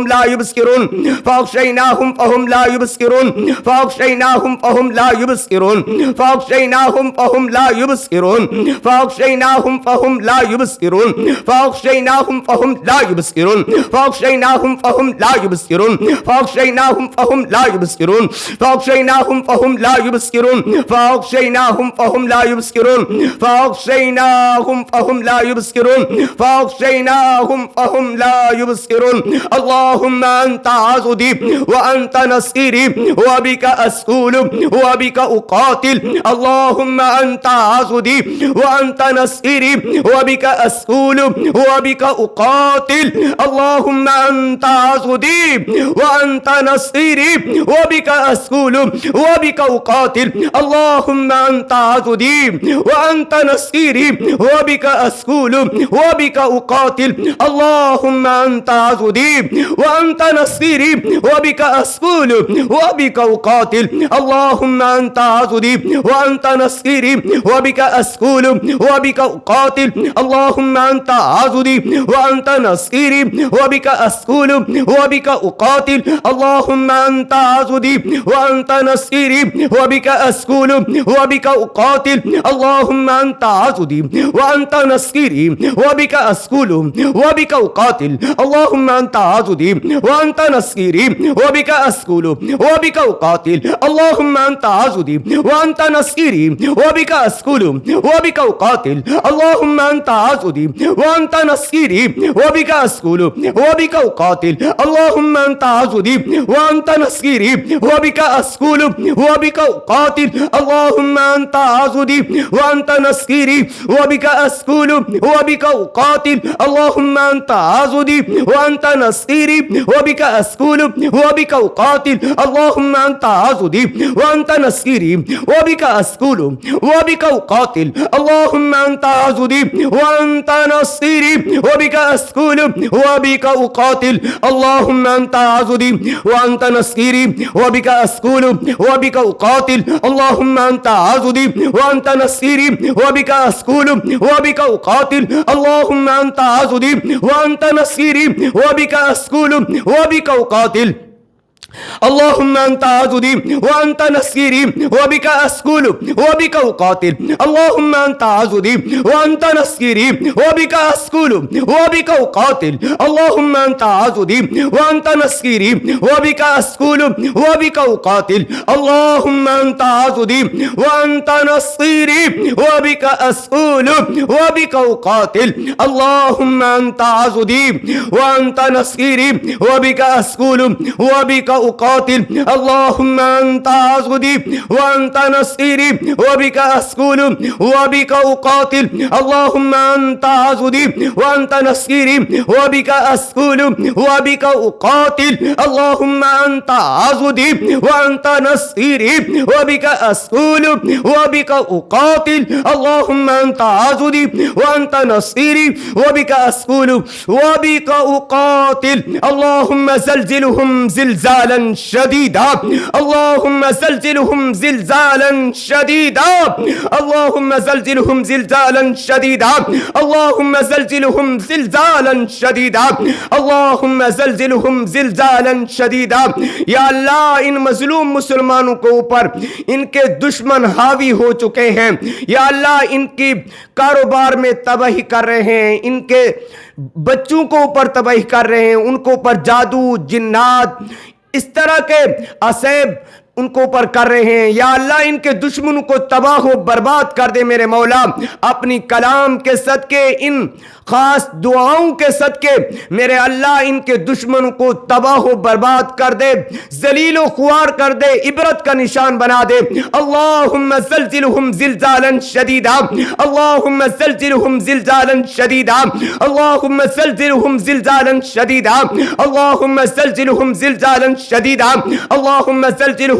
فهم لا يبصرون فأغشيناهم فهم لا يبصرون فأغشيناهم فهم لا يبصرون فأغشيناهم فهم لا يبصرون فأغشيناهم فهم لا يبصرون فأغشيناهم فهم لا يبصرون فأغشيناهم فهم لا يبصرون فأغشيناهم فهم لا يبصرون فأغشيناهم فهم لا يبصرون فأغشيناهم فهم لا يبصرون فأغشيناهم فهم لا يبصرون فأغشيناهم فهم لا يبصرون اللهم أنت عضدي وأنت نصيري وبك أسول وبك أقاتل اللهم أنت عضدي وأنت نصيري وبك أسول وبك أقاتل اللهم أنت عضدي وأنت نصيري وبك أسول وبك أقاتل اللهم أنت عضدي وأنت نصيري وبك أسول وبك أقاتل اللهم أنت عضدي وأنت نصيري وبك أسول وبك أقاتل اللهم أنت عضدي وأنت نصيري وبك أسول وبك أقاتل اللهم أنت عضدي وأنت نصيري وبك أسول وبك أقاتل اللهم أنت عضدي وأنت نصيري وبك أسول وبك أقاتل اللهم أنت عضدي وأنت نصيري وبك أسول وبك أقاتل اللهم أنت عضدي وأنت نصيري وبك أسول وبك أقاتل اللهم أنت عضدي وأنت نصيري وبك أسول وبك أقاتل اللهم أنت عضدي وأنت نصيري وبك أسول وبك أقاتل اللهم أنت عضدي وأنت نصيري وبك أسول وبك أقاتل اللهم أنت عضدي وأنت نصيري وبك أسول وبك أقاتل اللهم أنت عضدي وأنت نصيري وبك أسول وبك أقاتل اللهم أنت عضدي وأنت نصيري وبك أسول وبك أقاتل اللهم أنت عضدي وأنت نصيري وبك أسول وبك أقاتل اللهم أنت عضدي وأنت نصيري وبك أسول وبك أقاتل اللهم أنت عضدي وأنت نصيري وبك أسول وبك أقاتل اللهم أنت عضدي وأنت نصيري وبك أسول وبك أقاتل اللهم أنت عضدي وأنت نصيري وبك أسكول وبك أقاتل اللهم أنت عضدي وأنت نصيري وبك أسكول وبك أقاتل اللهم أنت عضدي وأنت نصيري وبك أسكول وبك أقاتل اللهم أنت عضدي وأنت نصيري وبك أسكول وبك أقاتل اللهم أنت عضدي وأنت نصيري وبك أسكول وبك أقاتل اللهم أنت عضدي وأنت نصيري وبك أسكول وبك أقاتل اللهم أنت عضدي وأنت نصيري وبك أسكول وبك أقاتل اللهم أنت عضدي وأنت نصيري وبك أسكول وبك أقاتل اللهم أنت عضدي وأنت نصيري وبك أسكول وبك أقاتل اللهم زلزلهم زلزالا شديدا اللهم زلزلهم زلزالا شديدا اللهم زلزلهم زلزالا شديدا اللهم زلزلهم زلزالا شديدا اللهم زلزلهم زلزالا شديدا یا اللہ ان مظلوم مسلمانوں کے اوپر ان کے دشمن حاوی ہو چکے ہیں یا اللہ ان کی کاروبار میں تباہی کر رہے ہیں ان کے بچوں کو اوپر تباہی کر رہے ہیں ان کو اوپر جادو جنات اس طرح کے عصیب ان کو اوپر کر رہے ہیں یا اللہ ان کے دشمنوں کو تباہ و برباد کر دے میرے مولا اپنی کلام کے صدقے ان خاص دعاؤں کے صدقے میرے اللہ ان کے دشمنوں کو تباہ و برباد کر دے ذلیل و خوار کر دے عبرت کا نشان بنا دے اللہم زلزلہم زلزالا شدیدا اللہم زلزلہم زلزالا شدیدا اللہم زلزلہم زلزالا شدیدا اللہم زلزلہم زلزالا شدیدا اللہم زلزلہم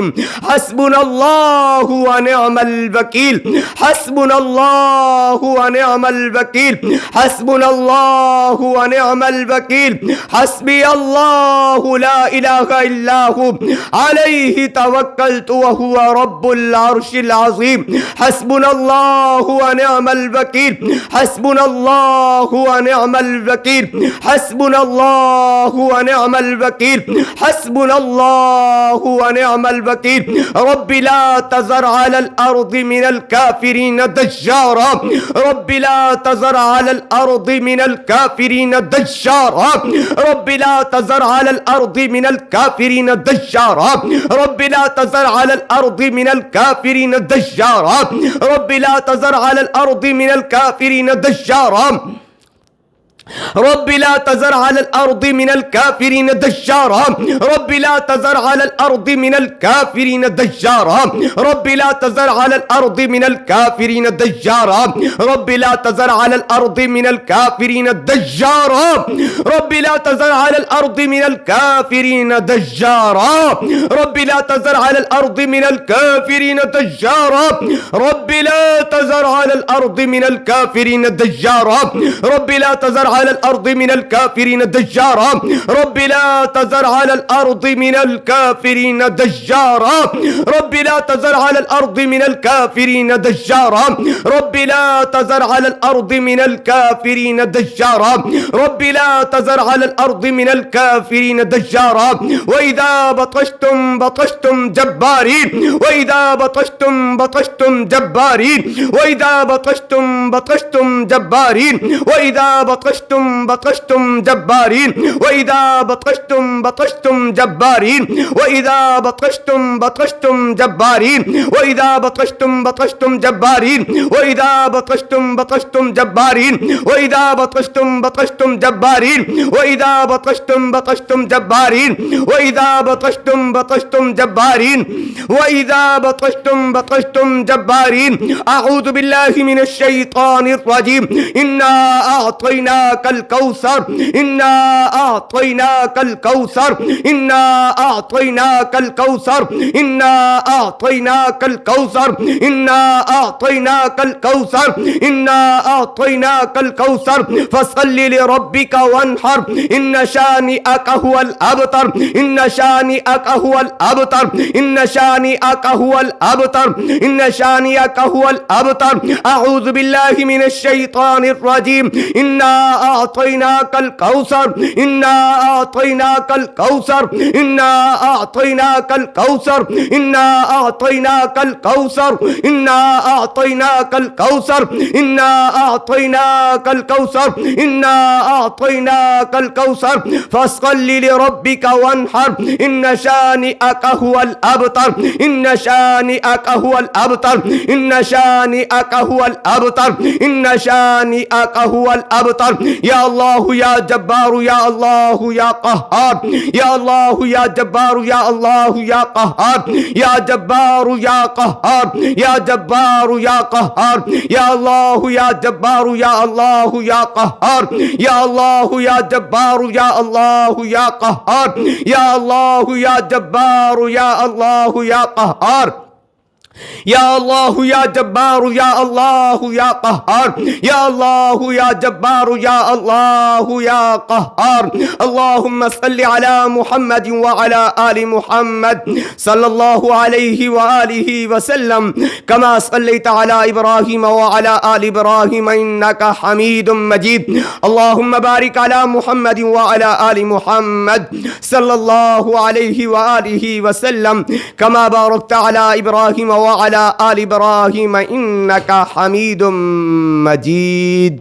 العظيم حسبنا الله ونعم الوكيل حسبنا الله ونعم الوكيل حسبنا الله ونعم الوكيل حسبي الله لا إله إلا هو عليه توكلت وهو رب العرش العظيم حسبنا الله ونعم الوكيل حسبنا الله ونعم الوكيل حسبنا الله ونعم الوكيل حسبنا الله ونعم الوكيل رب لا تذر على الأرض من الكافرين دجارا رب لا تذر على الأرض من الكافرين دجارا رب لا تذر على الأرض من الكافرين دجارا رب لا تذر على الأرض من الكافرين دجارا رب لا تذر على الأرض من الكافرين دجارا رب لا تذر على الأرض من الكافرين دجارا رب لا تذر على الأرض من الكافرين دجارا رب لا تذر على الأرض من الكافرين دجارا رب لا تذر على الأرض من الكافرين دجارا رب لا تذر على الأرض من الكافرين دجارا رب لا تذر على الأرض من الكافرين دجارا رب لا تذر على الأرض من الكافرين دجارا رب لا تذر على الأرض من الكافرين دجارا رب لا تذر على الأرض من الكافرين دجارا رب لا تذر على الأرض من الكافرين دجارا رب لا تذر على الأرض من الكافرين دجارا رب لا تذر على الأرض من الكافرين دجارا وإذا بطشتم بطشتم جبارين وإذا بطشتم بطشتم جبارين وإذا بطشتم بطشتم جبارين وإذا بطشتم بطشتم جبارين وإذا بطشتم بطشتم جبارين وإذا بطشتم بطشتم جبارين وإذا بطشتم بطشتم جبارين وإذا بطشتم بطشتم جبارين وإذا بطشتم بطشتم جبارين وإذا بطشتم بطشتم جبارين وإذا بطشتم بطشتم جبارين وإذا بطشتم بطشتم جبارين أعوذ بالله من الشيطان الرجيم إنا أعطيناك الكوثر إنا أعطيناك الكوثر إنا أعطيناك الكوثر إنا أعطيناك الكوثر إنا أعطيناك الكوثر إنا أعطيناك الكوثر فصل لربك وانحر إن شانئك هو الأبتر إن شانئك هو الأبتر إن شانئك هو الأبتر إن شانئك هو الأبتر أعوذ بالله من الشيطان الرجيم إنا أعطيناك الكوثر إنا أعطيناك الكوثر إنا أعطيناك الكوثر إنا أعطيناك الكوثر إنا أعطيناك الكوثر إنا أعطيناك الكوثر إنا أعطيناك الكوثر فصل لربك وانحر إن شانئك هو الأبتر إن شانئك هو الأبتر إن شانئك هو الأبتر إن شانئك هو الأبتر يا الله يا جبار يا الله يا قهار يا الله يا جبار يا الله يا قهار يا جبار يا قهار يا جبار يا قهار يا الله يا جبار يا الله يا قهار يا الله يا جبار يا الله يا قهار يا الله يا جبار يا الله يا قهار يا الله يا جبار يا الله يا قهار يا الله يا جبار يا الله يا قهار اللهم صل على محمد وعلى آل محمد صلى الله عليه وآله وسلم كما صليت على إبراهيم وعلى آل إبراهيم إنك حميد مجيد اللهم بارك على محمد وعلى آل محمد صلى الله عليه وآله وسلم كما باركت على إبراهيم وعلى آل إبراهيم إنك حميد مجيد